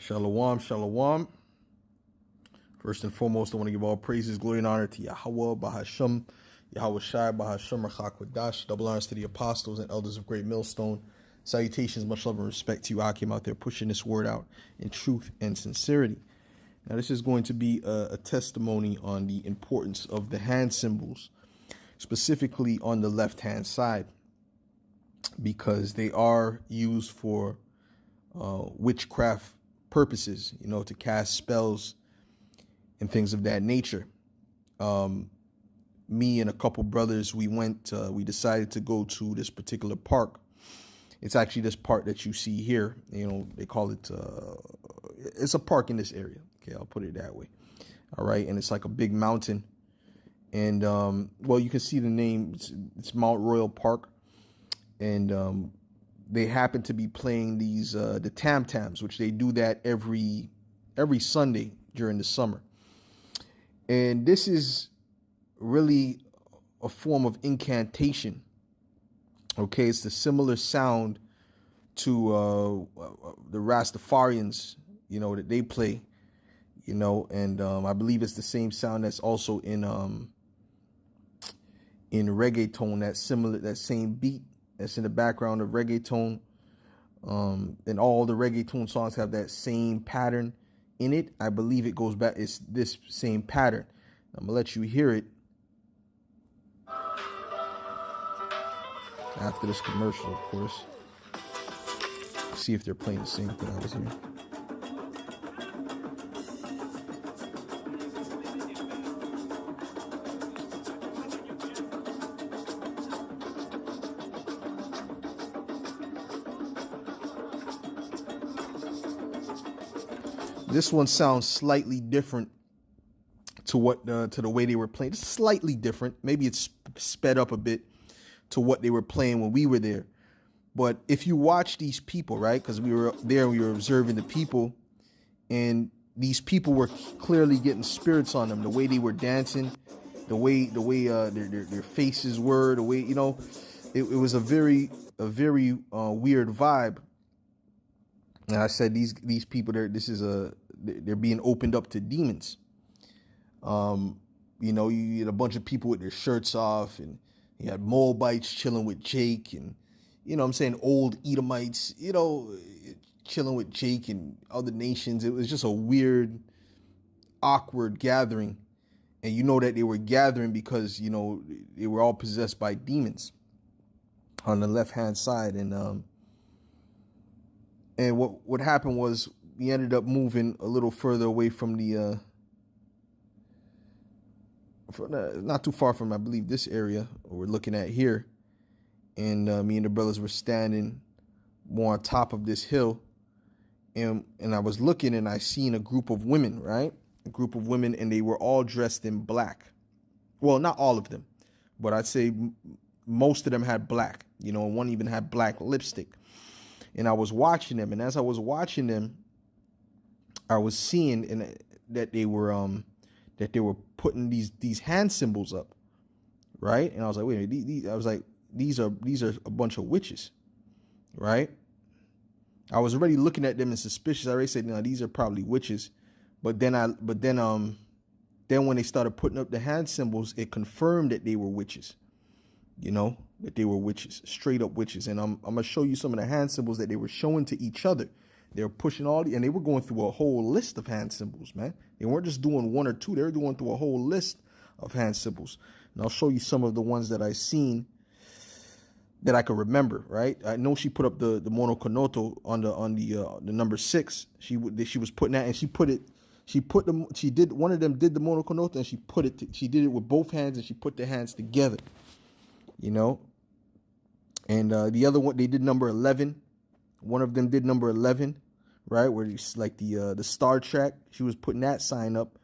Shalom, shalom. First and foremost, I want to give all praises, glory, and honor to Yahweh, Bahasham, Yahweh Shai, Bahasham, Rachakwadash. Double honors to the apostles and elders of Great Millstone. Salutations, much love and respect to you. I came out there pushing this word out in truth and sincerity. Now, this is going to be a testimony on the importance of the hand symbols, specifically on the left-hand side, because they are used for witchcraft purposes, to cast spells and things of that nature. Me and a couple brothers, we decided to go to this particular park. It's actually this park that you see here. They call it, it's a park in this area. Okay, I'll put it that way. All right. And it's like a big mountain. And, well, you can see the name. It's Mount Royal Park. And they happen to be playing these the tam tams, which they do that every Sunday during the summer. And this is really a form of incantation. Okay, it's the similar sound to the Rastafarians, that they play, and I believe it's the same sound that's also in reggaeton, that same beat that's in the background of reggaeton. And all the reggaeton songs have that same pattern in it. I believe it goes back, it's this same pattern. I'm gonna let you hear it after this commercial, of course. See if they're playing the same thing I was hearing. This one sounds slightly different to the way they were playing. It's slightly different. Maybe it's sped up a bit to what they were playing when we were there. But if you watch these people, right, because we were there and we were observing the people, and these people were clearly getting spirits on them. The way they were dancing, the way their faces were, the way, it was a very weird vibe. And I said, these people, they're being opened up to demons. You had a bunch of people with their shirts off, and you had Moabites chilling with Jake, and old Edomites, chilling with Jake and other nations. It was just a weird, awkward gathering. And that they were gathering because, they were all possessed by demons on the left-hand side. And what happened was we ended up moving a little further away from not too far from, I believe, this area we're looking at here. And me and the brothers were standing more on top of this hill. And I was looking, and I seen a group of women, right? A group of women, and they were all dressed in black. Well, not all of them, but I'd say most of them had black, and one even had black lipstick. And I was watching them, and as I was watching them, I was seeing that they were putting these hand symbols up, right? And I was like, wait a minute, these are a bunch of witches, right? I was already looking at them and suspicious. I already said, no, these are probably witches. But then when they started putting up the hand symbols, it confirmed that they were witches. That they were witches, straight up witches. And I'm going to show you some of the hand symbols that they were showing to each other. They were pushing and they were going through a whole list of hand symbols, man. They weren't just doing one or two. They were going through a whole list of hand symbols. And I'll show you some of the ones that I seen that I could remember, right? I know she put up the monokonoto on the number 6. She was putting that, and one of them did the monokonoto, and she did it with both hands, and she put the hands together. And the other one, they did number 11. One of them did number 11, right? Where it's like the Star Trek. She was putting that sign up.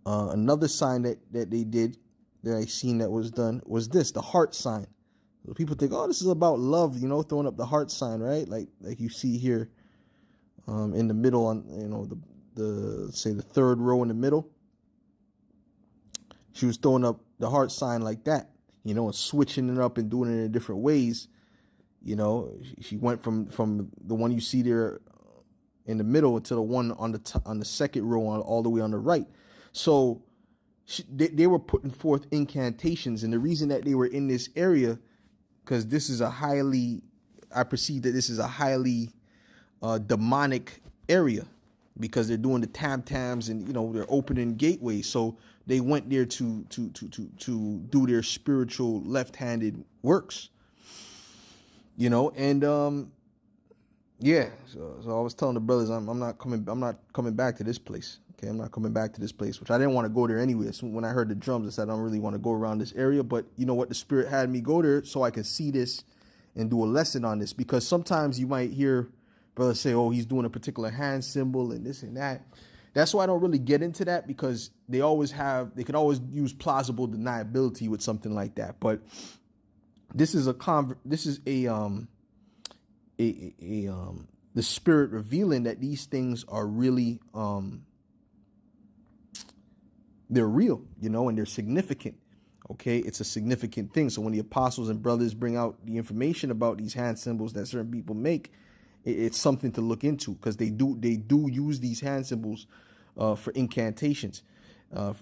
Another sign that they did that I seen that was done was the heart sign. So people think, oh, this is about love, throwing up the heart sign, right? Like you see here, in the middle on, the third row in the middle. She was throwing up the heart sign like that. And switching it up and doing it in different ways. She went from the one you see there in the middle to the one on the second row all the way on the right. So they were putting forth incantations, and the reason that they were in this area, because I perceive that this is a highly demonic area, because they're doing the tam-tams and they're opening gateways. So they went there to do their spiritual left-handed works, and yeah. So I was telling the brothers, I'm not coming back to this place. Okay, I'm not coming back to this place, which I didn't want to go there anyway. So when I heard the drums, I said I don't really want to go around this area, but you know what, the Spirit had me go there so I can see this and do a lesson on this, because sometimes you might hear brothers say, oh, he's doing a particular hand symbol and this and that. That's why I don't really get into that, because they could always use plausible deniability with something like that. But this is the Spirit revealing that these things are really they're real, and they're significant. Okay, it's a significant thing. So when the apostles and brothers bring out the information about these hand symbols that certain people make, it's something to look into, because they do use these hand symbols for incantations, for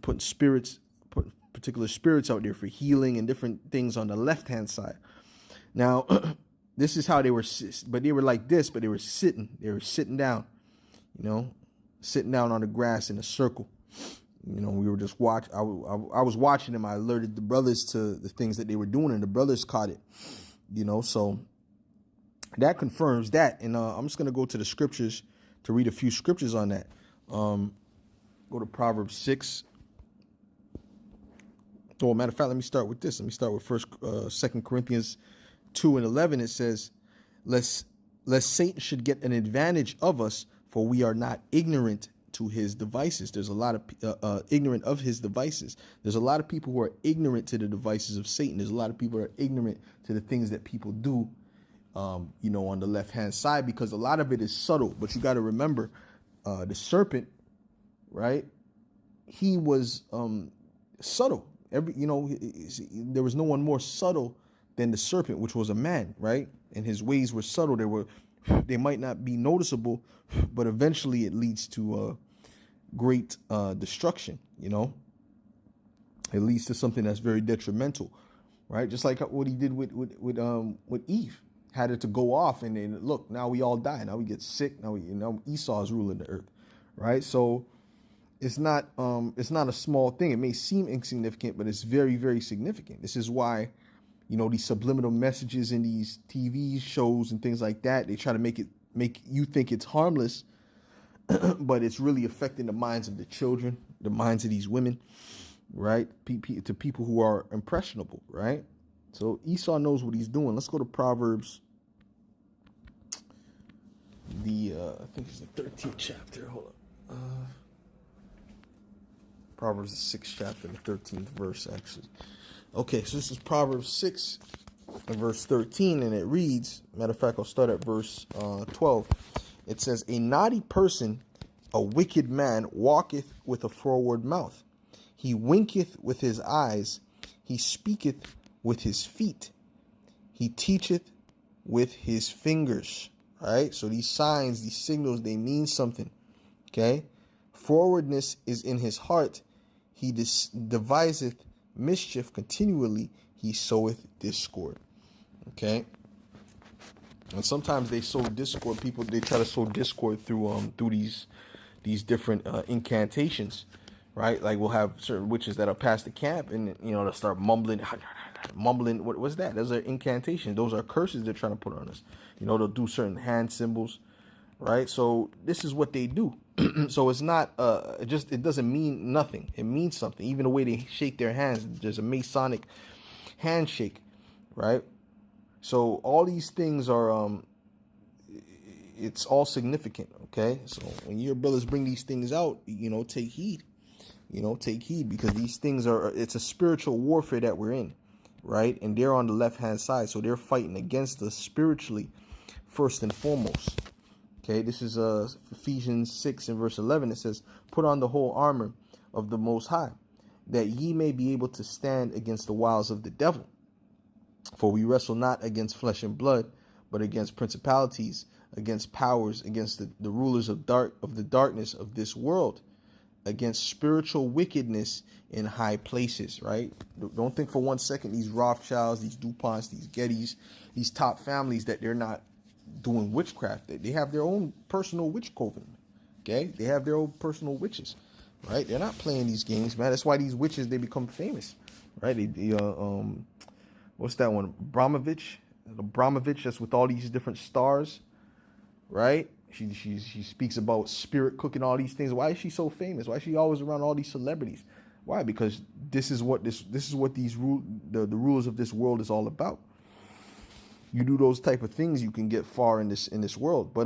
putting particular spirits out there for healing and different things on the left hand side. Now, this is how they were, but they were like this, but they were sitting down, sitting down on the grass in a circle. We were just I was watching them. I alerted the brothers to the things that they were doing, and the brothers caught it, so that confirms that. And I'm just going to go to the scriptures to read a few scriptures on that. Go to Proverbs 6. Oh, matter of fact, let me start with this. Let me start with 2 Corinthians 2:11. It says, lest Satan should get an advantage of us, for we are not ignorant to his devices. There's a lot of ignorant of his devices. There's a lot of people who are ignorant to the devices of Satan. There's a lot of people who are ignorant to the things that people do, on the left hand side, because a lot of it is subtle. But you got to remember, the serpent, right? He was subtle. There was no one more subtle than the serpent, which was a man, right? And his ways were subtle. They might not be noticeable, but eventually it leads to great destruction. It leads to something that's very detrimental, right? Just like what he did with Eve. Had it to go off, and then look, now we all die. Now we get sick. Now Esau is ruling the earth, right? So it's not a small thing. It may seem insignificant, but it's very, very significant. This is why, these subliminal messages in these TV shows and things like that, they try to make you think it's harmless, but it's really affecting the minds of the children, the minds of these women, right? To people who are impressionable, right? So Esau knows what he's doing. Let's go to Proverbs, I think it's the 13th chapter. Hold on. Proverbs, the 6th chapter, the 13th verse, actually. Okay, so this is Proverbs 6 and verse 13, and it reads, matter of fact, I'll start at verse 12. It says, a naughty person, a wicked man, walketh with a forward mouth. He winketh with his eyes. He speaketh with his feet. He teacheth with his fingers. All right. So these signs, these signals, they mean something. Okay. Forwardness is in his heart. He deviseth mischief continually. He soweth discord. Okay. And sometimes they sow discord. People, they try to sow discord through these different incantations. Right. Like we'll have certain witches that are past the camp, and they'll start mumbling. What was that? Those are incantations. Those are curses they're trying to put on us. They'll do certain hand symbols, right? So this is what they do. So it's not it doesn't mean nothing. It means something. Even the way they shake their hands, there's a Masonic handshake, right? So all these things are it's all significant, okay? So when your brothers bring these things out, take heed. Take heed, because these things it's a spiritual warfare that we're in. Right? And they're on the left-hand side. So they're fighting against us spiritually, first and foremost. Okay, this is Ephesians 6 and verse 11. It says, put on the whole armor of the Most High, that ye may be able to stand against the wiles of the devil. For we wrestle not against flesh and blood, but against principalities, against powers, against the rulers of the darkness of this world, against spiritual wickedness in high places, right? Don't think for 1 second these Rothschilds, these DuPonts, these Gettys, these top families, that they're not doing witchcraft. They have their own personal witch coven, okay? They have their own personal witches, right? They're not playing these games, man. That's why these witches, they become famous, right? What's that one? Abramovich, that's with all these different stars, right? She speaks about spirit cooking, all these things. Why is she so famous? Why is she always around all these celebrities? Why? Because this is what these the rulers of this world is all about. You do those type of things, you can get far in this world. But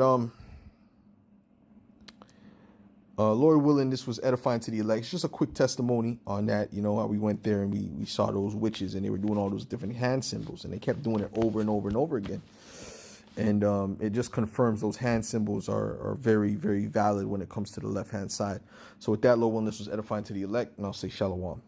Lord willing, this was edifying to the elect. It's just a quick testimony on that. You know how we went there and we saw those witches and they were doing all those different hand symbols and they kept doing it over and over and over again. And it just confirms those hand symbols are very, very valid when it comes to the left-hand side. So with that, Lord willing, this was edifying to the elect, and I'll say shalom.